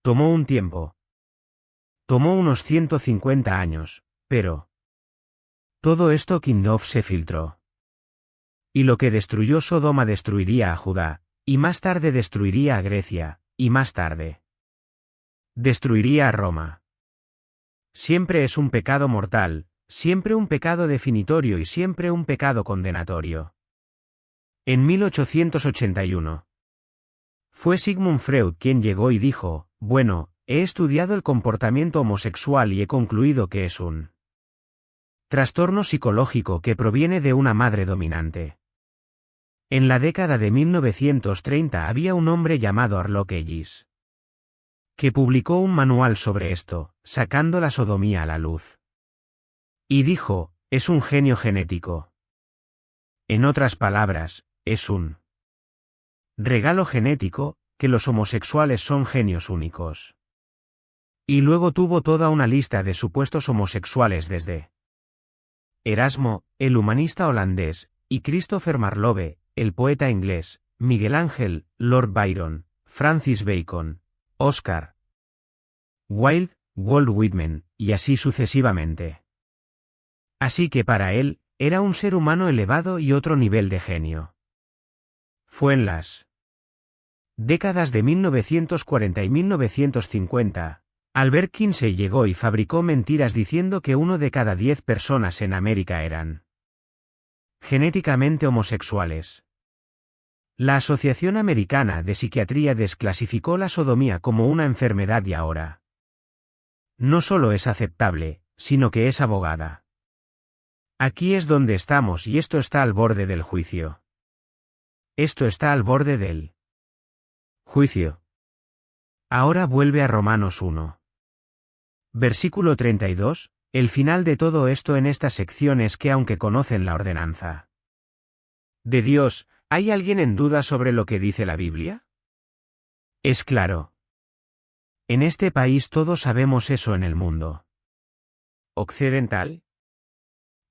Tomó un tiempo. Tomó unos 150 años, pero todo esto Kindov se filtró. Y lo que destruyó Sodoma destruiría a Judá, y más tarde destruiría a Grecia, y más tarde destruiría a Roma. Siempre es un pecado mortal, siempre un pecado definitorio y siempre un pecado condenatorio. En 1881. Fue Sigmund Freud quien llegó y dijo, bueno, he estudiado el comportamiento homosexual y he concluido que es un trastorno psicológico que proviene de una madre dominante. En la década de 1930 había un hombre llamado Arlo Kellis, que publicó un manual sobre esto, sacando la sodomía a la luz. Y dijo, es un genio genético. En otras palabras, es un regalo genético, que los homosexuales son genios únicos. Y luego tuvo toda una lista de supuestos homosexuales desde Erasmo, el humanista holandés, y Christopher Marlowe, el poeta inglés, Miguel Ángel, Lord Byron, Francis Bacon, Oscar Wilde, Walt Whitman, y así sucesivamente. Así que para él, era un ser humano elevado y otro nivel de genio. Fue en las décadas de 1940 y 1950, Albert Kinsey llegó y fabricó mentiras diciendo que 1 de cada 10 personas en América eran genéticamente homosexuales. La Asociación Americana de Psiquiatría desclasificó la sodomía como una enfermedad y ahora no solo es aceptable, sino que es abogada. Aquí es donde estamos y esto está al borde del juicio. Esto está al borde del juicio. Ahora vuelve a Romanos 1. Versículo 32, el final de todo esto en esta sección es que aunque conocen la ordenanza de Dios, ¿hay alguien en duda sobre lo que dice la Biblia? Es claro. En este país todos sabemos eso en el mundo occidental.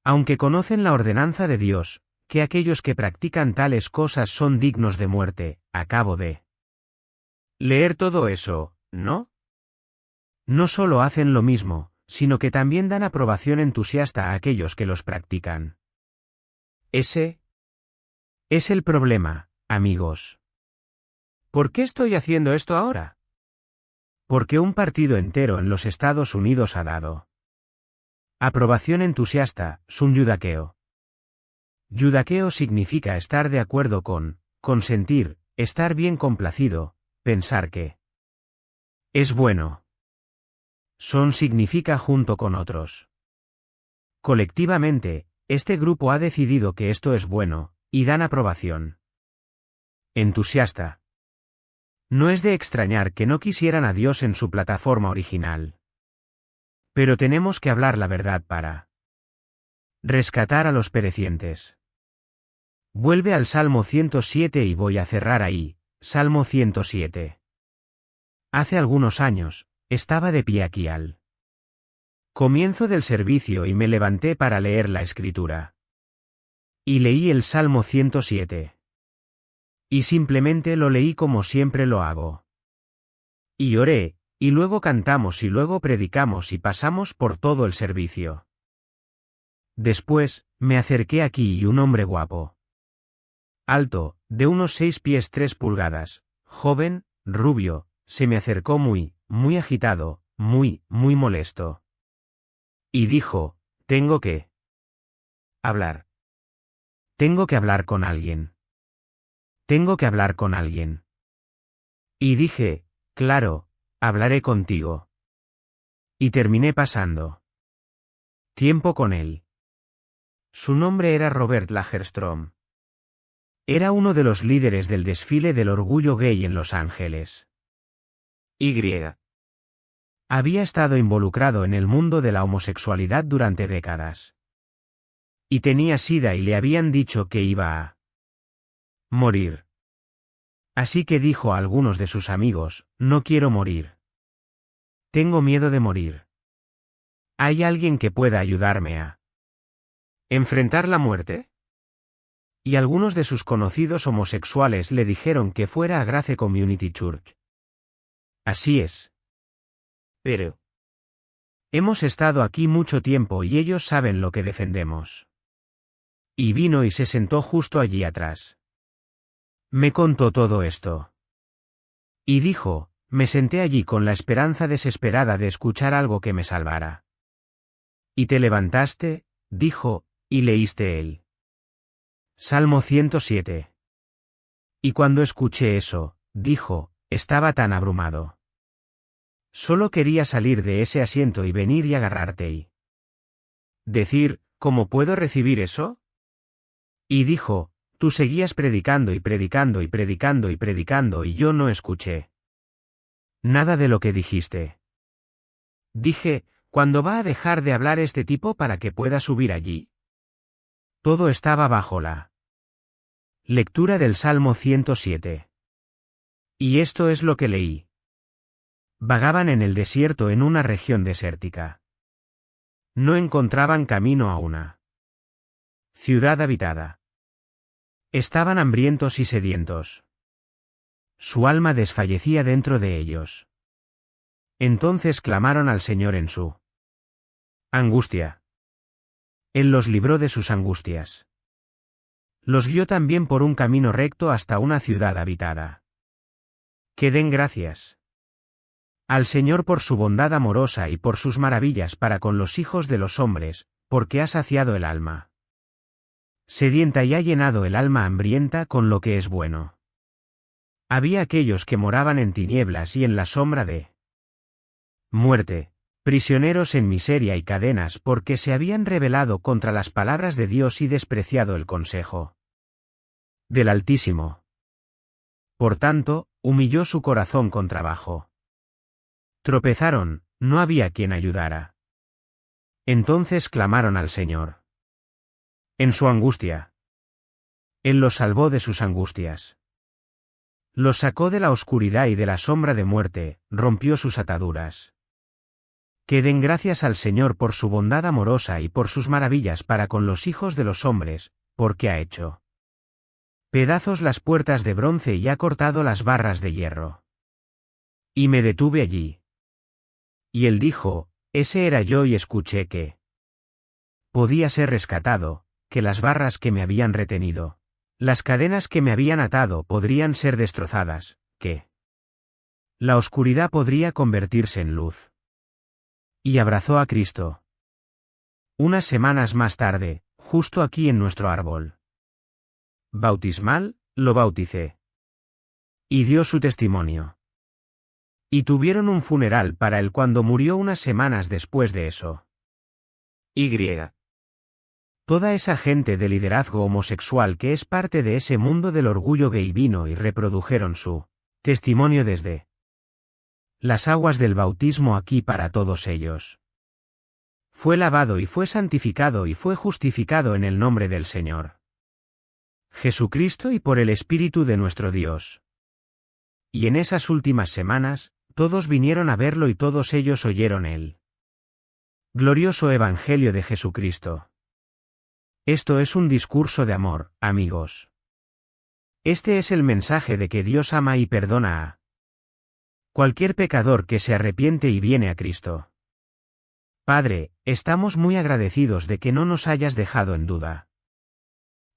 Aunque conocen la ordenanza de Dios, que aquellos que practican tales cosas son dignos de muerte, acabo de leer todo eso, ¿no? No solo hacen lo mismo, sino que también dan aprobación entusiasta a aquellos que los practican. Ese es el problema, amigos. ¿Por qué estoy haciendo esto ahora? Porque un partido entero en los Estados Unidos ha dado aprobación entusiasta, sun yudaqueo. Yudaqueo significa estar de acuerdo con, consentir, estar bien complacido, pensar que es bueno. Son significa junto con otros. Colectivamente, este grupo ha decidido que esto es bueno, y dan aprobación. Entusiasta. No es de extrañar que no quisieran a Dios en su plataforma original. Pero tenemos que hablar la verdad para rescatar a los perecientes. Vuelve al Salmo 107 y voy a cerrar ahí, Salmo 107. Hace algunos años, estaba de pie aquí al comienzo del servicio y me levanté para leer la Escritura. Y leí el Salmo 107. Y simplemente lo leí como siempre lo hago. Y oré, y luego cantamos y luego predicamos y pasamos por todo el servicio. Después, me acerqué aquí y un hombre guapo. Alto, de unos 6 pies 3 pulgadas, joven, rubio, se me acercó muy agitado, muy molesto. Y dijo, tengo que hablar. Tengo que hablar con alguien. Tengo que hablar con alguien. Y dije, claro, hablaré contigo. Y terminé pasando tiempo con él. Su nombre era Robert Lagerstrom. Era uno de los líderes del desfile del orgullo gay en Los Ángeles. Había estado involucrado en el mundo de la homosexualidad durante décadas. Y tenía sida y le habían dicho que iba a morir. Así que dijo a algunos de sus amigos, no quiero morir. Tengo miedo de morir. ¿Hay alguien que pueda ayudarme a enfrentar la muerte? Y algunos de sus conocidos homosexuales le dijeron que fuera a Grace Community Church. Así es. Pero hemos estado aquí mucho tiempo y ellos saben lo que defendemos. Y vino y se sentó justo allí atrás. Me contó todo esto. Y dijo, me senté allí con la esperanza desesperada de escuchar algo que me salvara. Y te levantaste, dijo, y leíste él. Salmo 107. Y cuando escuché eso, dijo, estaba tan abrumado. Solo quería salir de ese asiento y venir y agarrarte y decir, ¿cómo puedo recibir eso? Y dijo, tú seguías predicando y predicando y predicando y predicando y yo no escuché nada de lo que dijiste. Dije, ¿cuándo va a dejar de hablar este tipo para que pueda subir allí? Todo estaba bajo la lectura del Salmo 107. Y esto es lo que leí. Vagaban en el desierto en una región desértica. No encontraban camino a una ciudad habitada. Estaban hambrientos y sedientos. Su alma desfallecía dentro de ellos. Entonces clamaron al Señor en su angustia. Él los libró de sus angustias. Los guió también por un camino recto hasta una ciudad habitada. Que den gracias al Señor por su bondad amorosa y por sus maravillas para con los hijos de los hombres, porque ha saciado el alma sedienta y ha llenado el alma hambrienta con lo que es bueno. Había aquellos que moraban en tinieblas y en la sombra de muerte, prisioneros en miseria y cadenas porque se habían rebelado contra las palabras de Dios y despreciado el consejo del Altísimo. Por tanto, humilló su corazón con trabajo. Tropezaron, no había quien ayudara. Entonces clamaron al Señor. En su angustia. Él los salvó de sus angustias. Los sacó de la oscuridad y de la sombra de muerte, rompió sus ataduras. Que den gracias al Señor por su bondad amorosa y por sus maravillas para con los hijos de los hombres, porque ha hecho pedazos las puertas de bronce y ha cortado las barras de hierro. Y me detuve allí. Y él dijo, ese era yo y escuché que podía ser rescatado, que las barras que me habían retenido, las cadenas que me habían atado podrían ser destrozadas, que la oscuridad podría convertirse en luz. Y abrazó a Cristo. Unas semanas más tarde, justo aquí en nuestro árbol bautismal, lo bauticé. Y dio su testimonio. Y tuvieron un funeral para él cuando murió unas semanas después de eso. Toda esa gente de liderazgo homosexual que es parte de ese mundo del orgullo gay vino y reprodujeron su testimonio desde las aguas del bautismo aquí para todos ellos. Fue lavado y fue santificado y fue justificado en el nombre del Señor Jesucristo y por el Espíritu de nuestro Dios. Y en esas últimas semanas, todos vinieron a verlo y todos ellos oyeron el glorioso Evangelio de Jesucristo. Esto es un discurso de amor, amigos. Este es el mensaje de que Dios ama y perdona a cualquier pecador que se arrepiente y viene a Cristo. Padre, estamos muy agradecidos de que no nos hayas dejado en duda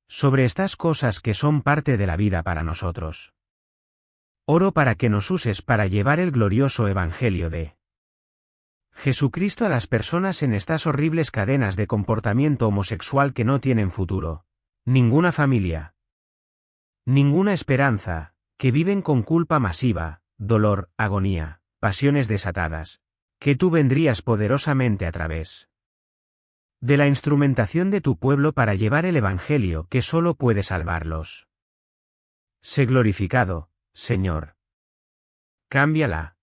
sobre estas cosas que son parte de la vida para nosotros. Oro para que nos uses para llevar el glorioso Evangelio de Jesucristo a las personas en estas horribles cadenas de comportamiento homosexual que no tienen futuro, ninguna familia, ninguna esperanza, que viven con culpa masiva, dolor, agonía, pasiones desatadas, que tú vendrías poderosamente a través de la instrumentación de tu pueblo para llevar el Evangelio que solo puede salvarlos. Sé glorificado, Señor. Cámbiala.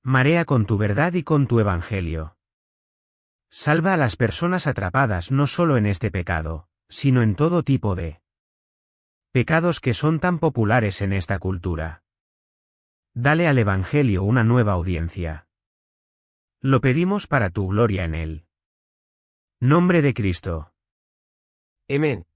Marea con tu verdad y con tu Evangelio. Salva a las personas atrapadas no solo en este pecado, sino en todo tipo de pecados que son tan populares en esta cultura. Dale al Evangelio una nueva audiencia. Lo pedimos para tu gloria en él. Nombre de Cristo. Amén.